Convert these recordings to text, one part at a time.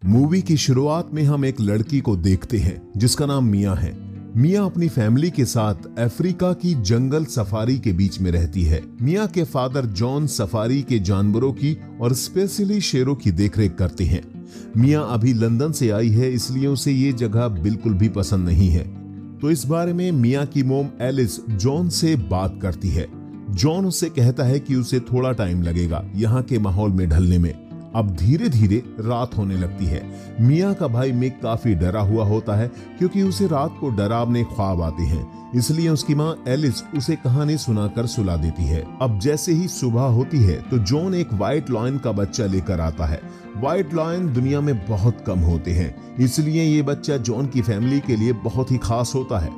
Movie की शुरुआत में हम एक लड़की को देखते हैं जिसका नाम मिया है। मिया अपनी फैमिली के साथ अफ्रीका की जंगल सफारी के बीच में रहती है। मिया के फादर जॉन सफारी के जानवरों की और स्पेशली शेरों की देखरेख करते हैं। मिया अभी लंदन से आई है, इसलिए उसे ये जगह बिल्कुल भी पसंद नहीं है। तो इस बारे में मिया की मोम एलिस जॉन से बात करती है। जॉन उससे कहता है कि उसे थोड़ा टाइम लगेगा यहाँ के माहौल में ढलने में। अब धीरे धीरे रात होने लगती है। मिया का भाई मिक काफी डरा हुआ होता है क्योंकि उसे रात को डरावने ख्वाब आते हैं, इसलिए उसकी माँ एलिस उसे कहानी सुनाकर सुला देती है। अब जैसे ही सुबह होती है तो जॉन एक व्हाइट लॉयन का बच्चा लेकर आता है। व्हाइट लॉयन दुनिया में बहुत कम होते हैं, इसलिए ये बच्चा जॉन की फैमिली के लिए बहुत ही खास होता है।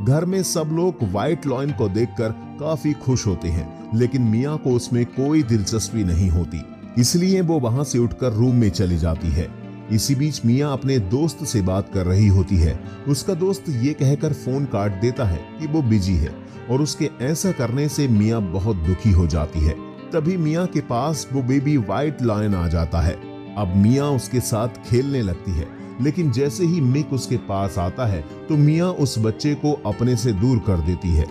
घर में सब लोग व्हाइट लॉयन को देखकर काफी खुश होते हैं, लेकिन मिया को उसमें कोई दिलचस्पी नहीं होती, इसलिए वो वहां से उठकर रूम में चली जाती है। इसी बीच मिया अपने दोस्त से बात कर रही होती है। उसका दोस्त ये कहकर फोन काट देता है कि वो बिजी है और उसके ऐसा करने से मिया बहुत दुखी हो जाती है। तभी मिया के पास वो बेबी व्हाइट लायन आ जाता है। अब मिया उसके साथ खेलने लगती है, लेकिन जैसे ही मिक उसके पास आता है तो मिया उस बच्चे को अपने से दूर कर देती है।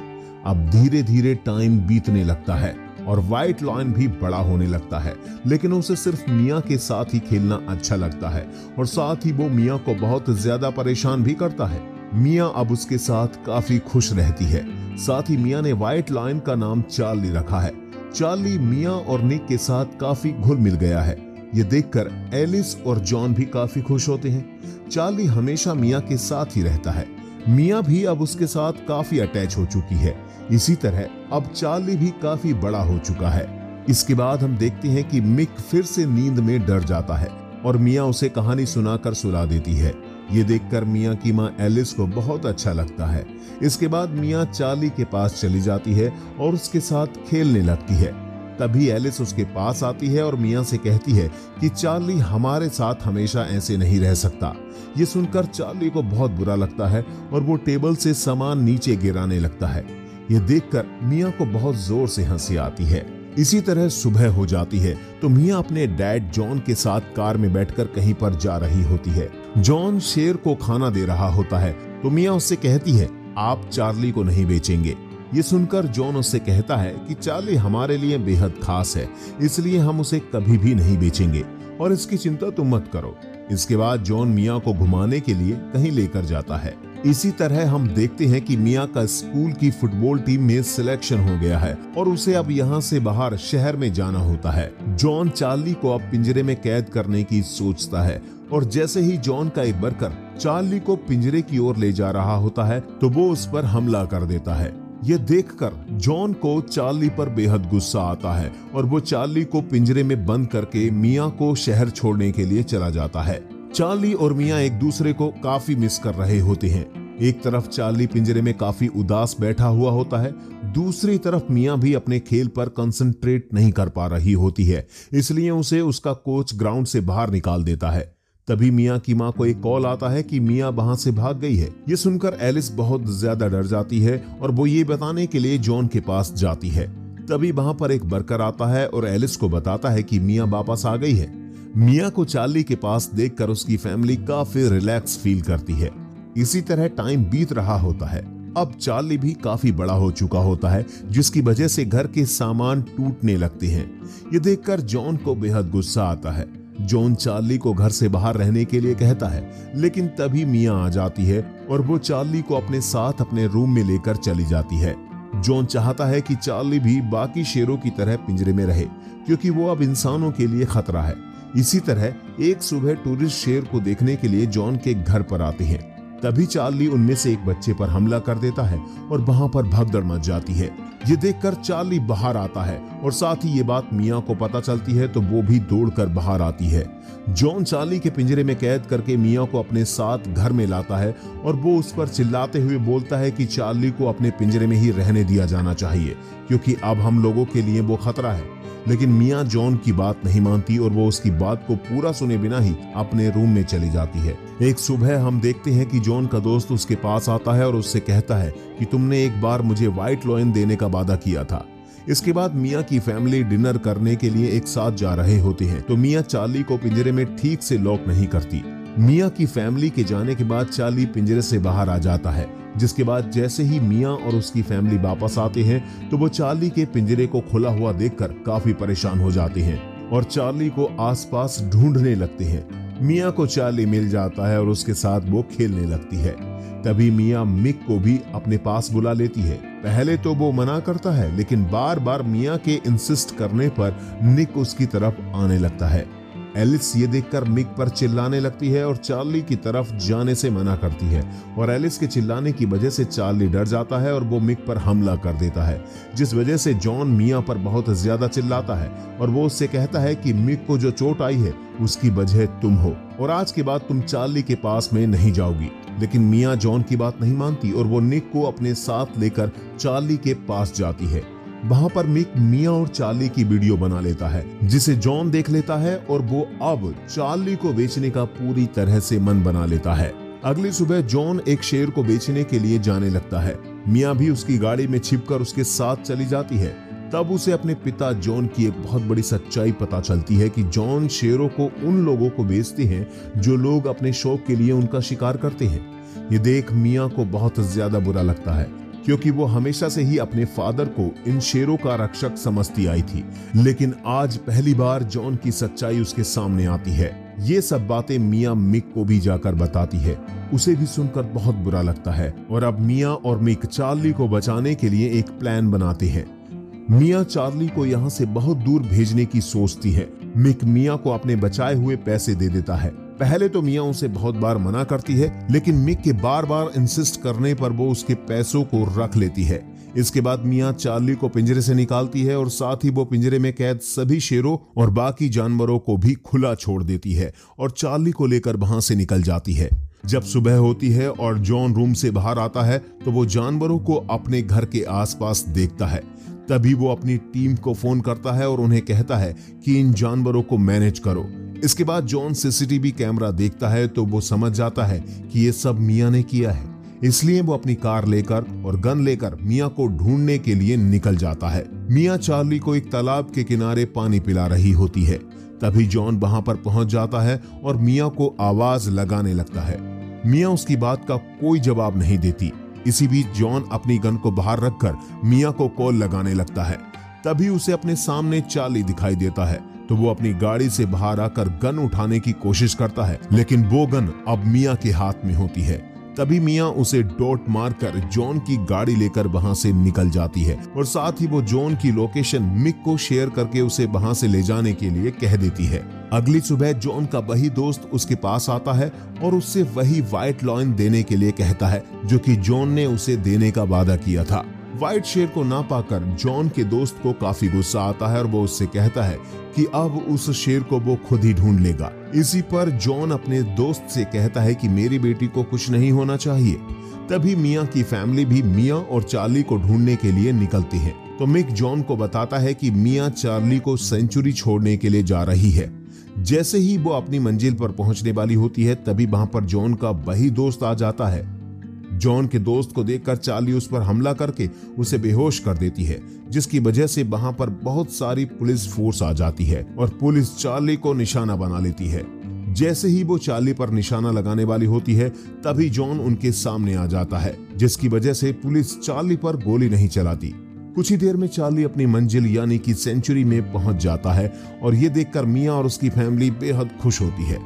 अब धीरे धीरे टाइम बीतने लगता है और व्हाइट लॉयन भी बड़ा होने लगता है, लेकिन उसे सिर्फ मिया के साथ ही खेलना अच्छा लगता है और साथ ही वो मिया को बहुत ज्यादा परेशान भी करता है। मिया अब उसके साथ काफी खुश रहती है। साथ ही मिया ने व्हाइट लॉयन का नाम चार्ली रखा है। चार्ली मिया और निक के साथ काफी घुल मिल गया है। ये देखकर एलिस और जॉन भी काफी खुश होते हैं। चार्ली हमेशा मिया के साथ ही रहता है। मिया भी अब उसके साथ काफी अटैच हो चुकी है। इसी तरह अब चार्ली भी काफी बड़ा हो चुका है। इसके बाद हम देखते हैं कि मिक फिर से नींद में डर जाता है और मिया उसे कहानी सुनाकर सुला देती है। ये देखकर मिया की माँ एलिस को बहुत अच्छा लगता है। इसके बाद मिया चार्ली के पास चली जाती है और उसके साथ खेलने लगती है। तभी एलिस उसके पास आती है और मिया से कहती है कि चार्ली हमारे साथ हमेशा ऐसे नहीं रह सकता। ये सुनकर चार्ली को बहुत बुरा लगता है और वो टेबल से सामान नीचे गिराने लगता है। ये देखकर मिया को बहुत जोर से हंसी आती है। इसी तरह सुबह हो जाती है तो मिया अपने डैड जॉन के साथ कार में बैठकर कहीं पर जा रही होती है। जॉन शेर को खाना दे रहा होता है तो मिया उससे कहती है, आप चार्ली को नहीं बेचेंगे। ये सुनकर जॉन उससे कहता है कि चार्ली हमारे लिए बेहद खास है, इसलिए हम उसे कभी भी नहीं बेचेंगे और इसकी चिंता तुम मत करो। इसके बाद जॉन मिया को घुमाने के लिए कहीं लेकर जाता है। इसी तरह हम देखते हैं कि मिया का स्कूल की फुटबॉल टीम में सिलेक्शन हो गया है और उसे अब यहाँ से बाहर शहर में जाना होता है। जॉन चार्ली को अब पिंजरे में कैद करने की सोचता है और जैसे ही जॉन का एक वर्कर चार्ली को पिंजरे की ओर ले जा रहा होता है तो वो उस पर हमला कर देता है। ये देखकर जॉन को चार्ली पर बेहद गुस्सा आता है और वो चार्ली को पिंजरे में बंद करके मिया को शहर छोड़ने के लिए चला जाता है। चार्ली और मिया एक दूसरे को काफी मिस कर रहे होते हैं। एक तरफ चार्ली पिंजरे में काफी उदास बैठा हुआ होता है, दूसरी तरफ मिया भी अपने खेल पर कंसंट्रेट नहीं कर पा रही होती है, इसलिए उसे उसका कोच ग्राउंड से बाहर निकाल देता है। तभी मिया की माँ को एक कॉल आता है कि मिया वहां से भाग गई है। ये सुनकर एलिस बहुत ज्यादा डर जाती है और वो ये बताने के लिए जॉन के पास जाती है। तभी वहां पर एक वर्कर आता है और एलिस को बताता है कि मिया वापस आ गई है। मिया को चार्ली के पास देखकर उसकी फैमिली काफी रिलैक्स फील करती है। इसी तरह टाइम बीत रहा होता है। अब चार्ली भी काफी बड़ा हो चुका होता है, जिसकी वजह से घर के सामान टूटने लगते हैं। ये देखकर जॉन को बेहद गुस्सा आता है। जॉन चार्ली को घर से बाहर रहने के लिए कहता है, लेकिन तभी मिया आ जाती है और वो चार्ली को अपने साथ अपने रूम में लेकर चली जाती है। जॉन चाहता है कि चार्ली भी बाकी शेरों की तरह पिंजरे में रहे, क्योंकि वो अब इंसानों के लिए खतरा है। इसी तरह एक सुबह टूरिस्ट शेर को देखने के लिए जॉन के घर पर आते हैं। तभी चार्ली उनमें से एक बच्चे पर हमला कर देता है और वहां पर भगदड़ मच जाती है। ये देखकर चार्ली बाहर आता है और साथ ही ये बात मिया को पता चलती है तो वो भी दौड़कर बाहर आती है। जॉन चार्ली के पिंजरे में कैद करके मिया को अपने साथ घर में लाता है और वो उस पर चिल्लाते हुए बोलता है कि चार्ली को अपने पिंजरे में ही रहने दिया जाना चाहिए, क्योंकि अब हम लोगों के लिए वो खतरा है। लेकिन मिया जॉन की बात नहीं मानती और वो उसकी बात को पूरा सुने बिना ही अपने रूम में चली जाती है। एक सुबह हम देखते हैं कि जॉन का दोस्त उसके पास आता है और उससे कहता है कि तुमने एक बार मुझे व्हाइट लॉयन देने का वादा किया था। इसके बाद मिया की फैमिली डिनर करने के लिए एक साथ जा रहे होते हैं तो मिया चार्ली को पिंजरे में ठीक से लॉक नहीं करती। मिया की फैमिली के जाने के बाद चार्ली पिंजरे से बाहर आ जाता है, जिसके बाद जैसे ही मिया और उसकी फैमिली वापस आते हैं तो वो चार्ली के पिंजरे को खुला हुआ देखकर काफी परेशान हो जाते हैं और चार्ली को आसपास ढूंढने लगते हैं। मिया को चार्ली मिल जाता है और उसके साथ वो खेलने लगती है। तभी मिया मिक को भी अपने पास बुला लेती है। पहले तो वो मना करता है, लेकिन बार बार मिया के इंसिस्ट करने पर निक उसकी तरफ आने लगता है। एलिस ये देखकर मिक पर चिल्लाने लगती है और चार्ली की तरफ जाने से मना करती है और एलिस के चिल्लाने की वजह से चार्ली डर जाता है और वो मिक पर हमला कर देता है, जिस वजह से जॉन मिया पर बहुत ज्यादा चिल्लाता है और वो उससे कहता है कि मिक को जो चोट आई है उसकी वजह तुम हो और आज के बाद तुम चार्ली के पास में नहीं जाओगी। लेकिन मिया जॉन की बात नहीं मानती और वो निक को अपने साथ लेकर चार्ली के पास जाती है। वहां पर मिक मिया और चार्ली की वीडियो बना लेता है, जिसे जॉन देख लेता है और वो अब चार्ली को बेचने का पूरी तरह से मन बना लेता है। अगली सुबह जॉन एक शेर को बेचने के लिए जाने लगता है। मिया भी उसकी गाड़ी में छिपकर उसके साथ चली जाती है। तब उसे अपने पिता जॉन की एक बहुत बड़ी सच्चाई पता चलती है कि जॉन शेरों को उन लोगों को बेचते हैं जो लोग अपने शौक के लिए उनका शिकार करते हैं। ये देख मिया को बहुत ज्यादा बुरा लगता है, क्योंकि वो हमेशा से ही अपने फादर को इन शेरों का रक्षक समझती आई थी। लेकिन आज पहली बार जॉन की सच्चाई उसके सामने आती है। ये सब बातें मिया मिक को भी जाकर बताती है। उसे भी सुनकर बहुत बुरा लगता है और अब मिया और मिक चार्ली को बचाने के लिए एक प्लान बनाते हैं। मिया चार्ली को यहाँ से बहुत दूर भेजने की सोचती है। मिक मिया को अपने बचाए हुए पैसे दे देता है। पहले तो मिया उसे बहुत बार मना करती है, लेकिन मिक के बार बार इंसिस्ट करने पर वो उसके पैसों को रख लेती है। इसके बाद मिया चार्ली को पिंजरे से निकालती है और साथ ही वो पिंजरे में कैद सभी शेरों और बाकी जानवरों को भी खुला छोड़ देती है और चार्ली को लेकर वहां से निकल जाती है। जब सुबह होती है और जॉन रूम से बाहर आता है तो वो जानवरों को अपने घर के आसपास देखता है। तभी वो अपनी टीम को फोन करता है और उन्हें कहता है कि इन जानवरों को मैनेज करो। इसके बाद जॉन सीसीटीवी कैमरा देखता है तो वो समझ जाता है कि ये सब मिया ने किया है। इसलिए वो अपनी कार लेकर और गन लेकर मिया को ढूंढने के लिए निकल जाता है। मिया चार्ली को एक तालाब के किनारे पानी पिला रही होती है। तभी जॉन वहां पर पहुंच जाता है और मिया को आवाज लगाने लगता है। मिया उसकी बात का कोई जवाब नहीं देती। इसी बीच जॉन अपनी गन को बाहर रखकर मिया को कॉल लगाने लगता है। तभी उसे अपने सामने चार्ली दिखाई देता है तो वो अपनी गाड़ी से बाहर आकर गन उठाने की कोशिश करता है, लेकिन वो गन अब मिया के हाथ में होती है। तभी मिया उसे डॉट मारकर जॉन की गाड़ी लेकर वहां से निकल जाती है और साथ ही वो जॉन की लोकेशन मिक को शेयर करके उसे वहां से ले जाने के लिए कह देती है। अगली सुबह जॉन का वही दोस्त उसके पास आता है और उससे वही व्हाइट लॉइन देने के लिए कहता है जो कि जॉन ने उसे देने का वादा किया था। व्हाइट शेर को ना पाकर जॉन के दोस्त को काफी गुस्सा आता है और वो उससे कहता है कि अब उस शेर को वो खुद ही ढूंढ लेगा। इसी पर जॉन अपने दोस्त से कहता है कि मेरी बेटी को कुछ नहीं होना चाहिए। तभी मिया की फैमिली भी मिया और चार्ली को ढूंढने के लिए निकलती है तो मिक जॉन को बताता है कि मिया चार्ली को सेंचुरी छोड़ने के लिए जा रही है। जैसे ही वो अपनी मंजिल पर पहुंचने वाली होती है तभी वहां पर जॉन का वही दोस्त आ जाता है। जॉन के दोस्त को देखकर चार्ली उस पर हमला करके उसे बेहोश कर देती है, जिसकी वजह से वहां पर बहुत सारी पुलिस फोर्स आ जाती है और पुलिस चार्ली को निशाना बना लेती है। जैसे ही वो चार्ली पर निशाना लगाने वाली होती है तभी जॉन उनके सामने आ जाता है, जिसकी वजह से पुलिस चार्ली पर गोली नहीं चलाती। कुछ ही देर में चार्ली अपनी मंजिल यानी कि सेंचुरी में पहुंच जाता है और ये देखकर मिया और उसकी फैमिली बेहद खुश होती है।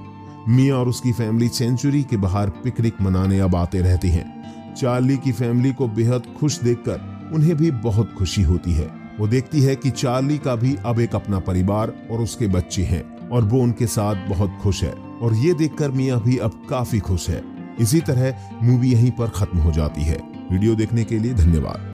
मिया और उसकी फैमिली सेंचुरी के बाहर पिकनिक मनाने अब आते रहते हैं। चार्ली की फैमिली को बेहद खुश देखकर उन्हें भी बहुत खुशी होती है। वो देखती है कि चार्ली का भी अब एक अपना परिवार और उसके बच्चे हैं और वो उनके साथ बहुत खुश है और ये देखकर मिया भी अब काफी खुश है। इसी तरह मूवी यहीं पर खत्म हो जाती है। वीडियो देखने के लिए धन्यवाद।